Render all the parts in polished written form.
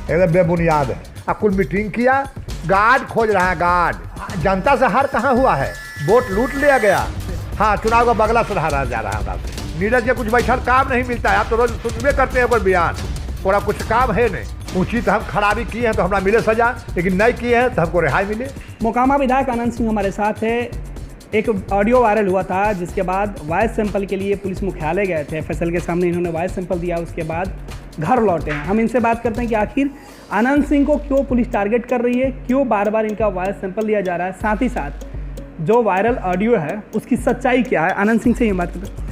एकदम बेबुनियाद है। कुल मीटिंग किया, गार्ड खोज रहा है, गार्ड। जनता से हार कहाँ हुआ है, वोट लूट लिया गया। हाँ, चुनाव का बगला सुधारा जा रहा है हमारा से। नीरज के कुछ बैठल काम नहीं मिलता है, आप तो रोज सुनबे करते हैं कोई बयान, थोड़ा कुछ काम है नहीं। उचित हम खराबी किए हैं तो हमारा मिले सजा, लेकिन नहीं किए हैं तो हमको रिहाई मिले। मोकामा विधायक आनंद सिंह हमारे साथ है। एक ऑडियो वायरल हुआ था जिसके बाद वॉइस सैंपल के लिए पुलिस मुख्यालय गए थे, एफएसएल के सामने इन्होंने वॉइस सैंपल दिया, उसके बाद घर लौटे हैं। हम इनसे बात करते हैं कि आखिर आनंद सिंह को क्यों पुलिस टारगेट कर रही है, क्यों बार बार इनका वॉइस सैंपल लिया जा रहा है, साथ ही साथ जो वायरल ऑडियो है उसकी सच्चाई क्या है। आनंद सिंह से ही बात करते हैं।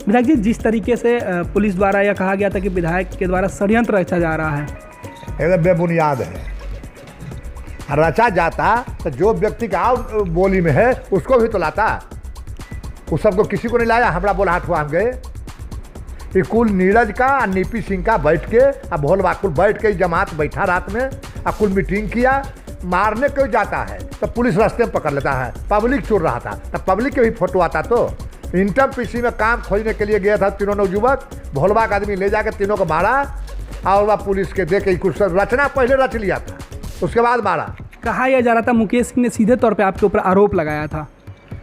विधायक जी, जिस तरीके से पुलिस द्वारा यह कहा गया था कि विधायक के द्वारा षड्यंत्र रचा जा रहा है, एकदम बेबुनियाद है। रचा जाता तो जो व्यक्ति का बोली में है उसको भी तो लाता, उस सबको किसी को नहीं लाया। हमारा बोला हाथ हुआ हम गए, ये कुल नीरज का और नीपी सिंह का बैठ के अब भोलवा कुल बैठ के जमात बैठा रात में, अब कुल मीटिंग किया। मारने क्यों जाता है तो पुलिस रास्ते में पकड़ लेता है। पब्लिक चोर रहा था तब पब्लिक के भी फोटो आता। तो इंटर पीसी में काम खोजने के लिए गया था तीनों नौजुवक, भोलवा का आदमी ले जाकर तीनों को मारा और वह पुलिस के दे के कुछ रचना पहले रच लिया था, उसके बाद मारा। कहा यह जा रहा था मुकेश सिंह ने सीधे तौर पे आपके ऊपर आरोप लगाया था।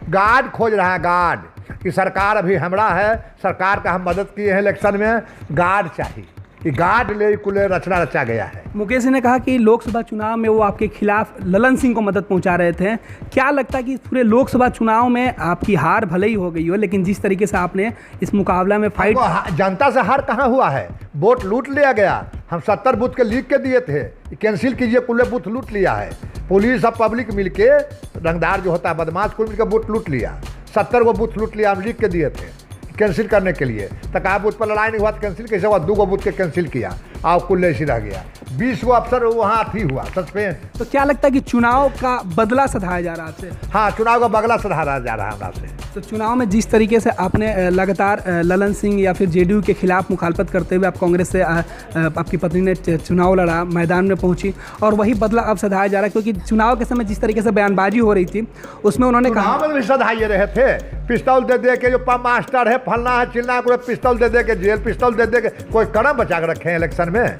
गार्ड खोज रहा है, गार्ड कि सरकार अभी हमरा है, सरकार का हम मदद किए हैं इलेक्शन में, गार्ड चाहिए कि गार्ड ले कुल रचना रचा गया है। मुकेश सिंह ने कहा कि लोकसभा चुनाव में वो आपके खिलाफ ललन सिंह को मदद पहुंचा रहे थे। क्या लगता है कि पूरे लोकसभा चुनाव में आपकी हार भले ही हो गई हो, लेकिन जिस तरीके से आपने इस मुकाबला में फाइट, जनता से हार कहाँ हुआ है, वोट लूट लिया गया। हम 70 बूथ के लिख के दिए थे, कैंसिल कीजिए, कुल बूथ लूट लिया है। पुलिस और पब्लिक मिलके, रंगदार जो होता है बदमाश, कुल मिलकर बूथ लूट लिया। 70 वो बूथ लूट लिया, हम लिख के दिए थे कैंसिल करने के लिए। तो कहा बूथ पर लड़ाई नहीं हुआ तो कैंसिल कैसे हुआ, 2 बूथ के कैंसिल किया और कुल ऐसी रह गया। 20 अफसर वहाँ थी हुआ सस्पेंस। तो क्या लगता है कि चुनाव का बदला सधाया जा रहा है आपसे? हाँ, चुनाव का बदला सधारा जा रहा है हमारा से। तो चुनाव में जिस तरीके से आपने लगातार ललन सिंह या फिर जेडीयू के खिलाफ मुखालफत करते हुए आप कांग्रेस से आपकी पत्नी ने चुनाव लड़ा, मैदान में पहुंची, और वही बदला अब सधाया जा रहा है, क्योंकि चुनाव के समय जिस तरीके से बयानबाजी हो रही थी उसमें उन्होंने कहा भी सधाइए रहे थे। पिस्तौल दे दे के जो पंप मास्टर है, फलना है चिलना, कोई पिस्तौल दे दे के जेल, पिस्तौल दे दे के कोई कदम बचा के रखे हैं इलेक्शन में।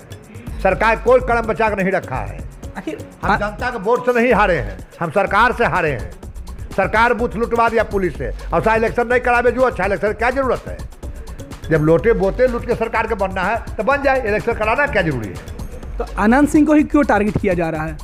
सरकार कोई कदम बचा के नहीं रखा है। आखिर हम जनता के वोट से नहीं हारे हैं, हम सरकार से हारे हैं। सरकार बूथ लुटवा दिया पुलिस से, और सा इलेक्शन नहीं करावे जो अच्छा इलेक्शन क्या जरूरत है। जब लोटे बोते लूट के सरकार के बनना है तो बन जाए, इलेक्शन कराना क्या जरूरी है। तो आनंद सिंह को ही क्यों टारगेट किया जा रहा है?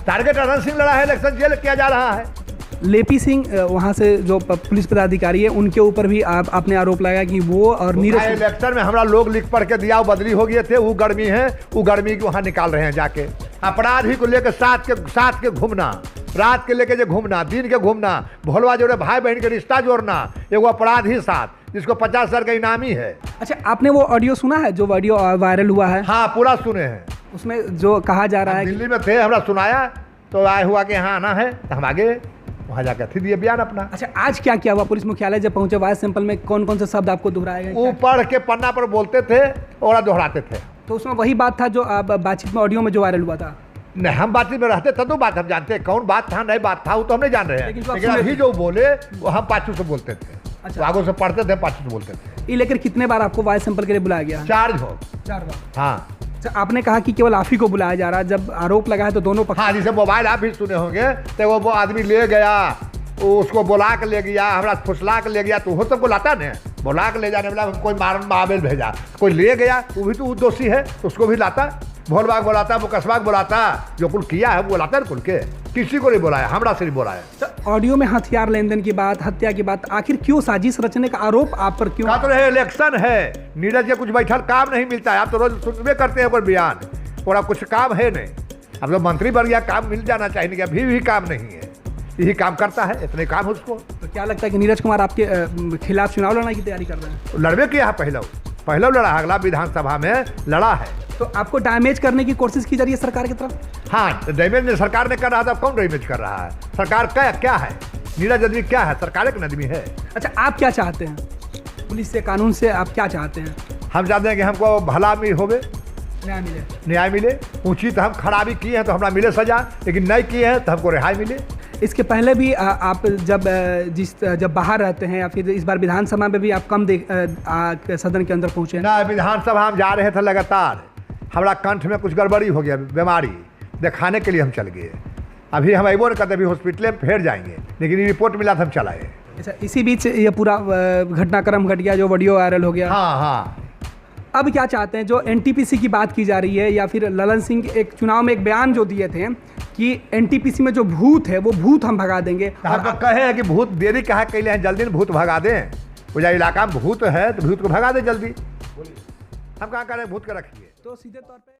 टारगेट आनंद सिंह लड़ा है, इलेक्शन जेल किया जा रहा है। लेपी सिंह वहाँ से जो पुलिस पदाधिकारी है उनके ऊपर भी आपने आरोप लगाया कि वो और नीरज इलेक्शन में हमारा लोग लिख पढ़ के दिया, वो बदली हो गए थे, वो गर्मी है, वो गर्मी को वहाँ निकाल रहे हैं जाके। अपराधी को लेकर साथ के घूमना, रात के लेके जो घूमना, दिन के घूमना, भोलवा जोड़े भाई बहन के रिश्ता जोड़ना, एगो अपराधी साथ जिसको 50,000 का इनामी है। अच्छा, आपने वो ऑडियो सुना है जो ऑडियो वायरल हुआ है? हाँ, पूरा सुने हैं। उसमें जो कहा जा रहा है दिल्ली में थे, हमरा सुनाया तो आए हुआ कि यहाँ आना है तो हम आगे वहाँ जाकर थी दिए बयान अपना। अच्छा, आज क्या किया हुआ? पुलिस मुख्यालय जब पहुंचे, वॉइस सैंपल में कौन कौन से शब्द आपको दोहराए गए? वो पढ़ के पन्ना पर बोलते थे और दोहराते थे। तो उसमें वही बात था जो बातचीत में ऑडियो में जो वायरल हुआ था? नहीं, हम बातचीत में रहते तब तो बात हम जानते हैं, कौन बात था नहीं बात था वो तो हम नहीं जान रहे हैं, लेकिन अभी जो बोले वो हम पाछू से बोलते थे। अच्छा, आगों से पढ़ते थे, पाछू से बोलते थे। ये लेकर कितने बार आपको वॉइस सैंपल के लिए बुलाया गया? 4 बार। हाँ। आपने कहा कि केवल आप ही को बुलाया जा रहा है, जब आरोप लगा है तो दोनों पक्ष। हाँ, जैसे मोबाइल आप भी सुने होंगे तो वो आदमी ले गया, उसको बुला के ले गया, हमारा फुसला के ले गया, तो वो सब बुलाता न, बुला के ले जाने वाला कोई मावेल भेजा, कोई ले गया, वो भी तो दोषी है, तो उसको भी लाता। भोलबाग बुलाता, मुकस्बाग बुलाता, जो कुल किया है वो बुलाता है कुल के, किसी को नहीं बुलाया, हमरा से नहीं बुलाया। तो ऑडियो में हथियार लेन देन की बात, हत्या की बात, आखिर क्यों साजिश रचने का आरोप आप पर क्यों? तो रहे इलेक्शन है, नीरज के कुछ बैठल काम नहीं मिलता है, आप तो रोज सुनबे करते हैं कोई बयान, थोड़ा कुछ काम है नहीं। अब तो मंत्री बन गया, काम मिल जाना चाहिए, अभी भी काम नहीं है, यही काम करता है, इतने काम उसको। तो क्या लगता है कि नीरज कुमार आपके खिलाफ चुनाव लड़ने की तैयारी कर रहे हैं? लड़बे किया है, पहले लड़ा, अगला विधानसभा में लड़ा है। तो आपको डैमेज करने की कोशिश की जा रही है सरकार की तरफ? हाँ, डैमेज सरकार ने कर रहा था, कौन डैमेज कर रहा है? सरकार क्या है? नीरज आदमी क्या है? सरकार एक आदमी है। अच्छा, आप क्या चाहते हैं पुलिस से, कानून से आप क्या चाहते हैं? हम चाहते हैं कि हमको भला भी होवे, न्याय मिले। उचित हम खराबी किए हैं तो हमारा मिले सजा, लेकिन नहीं किए हैं तो हमको रिहाई मिले। इसके पहले भी आप जब बाहर रहते हैं या फिर इस बार विधानसभा में भी आप कम सदन के अंदर पहुंचे? ना, विधानसभा हम जा रहे थे लगातार, हमारा कंठ में कुछ गड़बड़ी हो गया, बीमारी दिखाने के लिए हम चल गए। अभी हम अबो नहीं करते, अभी हॉस्पिटल में फिर जाएंगे, लेकिन ये रिपोर्ट मिला था हम चलाए। अच्छा, इसी बीच ये पूरा घटनाक्रम घट गया जो वीडियो वायरल हो गया। हाँ हाँ। अब क्या चाहते हैं? जो एनटीपीसी की बात की जा रही है, या फिर ललन सिंह एक चुनाव में एक बयान जो दिए थे कि एनटीपीसी में जो भूत है वो भूत हम भगा देंगे, और तो कहे हैं कि भूत देरी कहा कैले हैं, जल्दी भूत भगा दें। वो जा इलाका में भूत है तो भूत को भगा दे जल्दी। हम कहाँ करें भूत को रखिए। तो सीधे तौर पे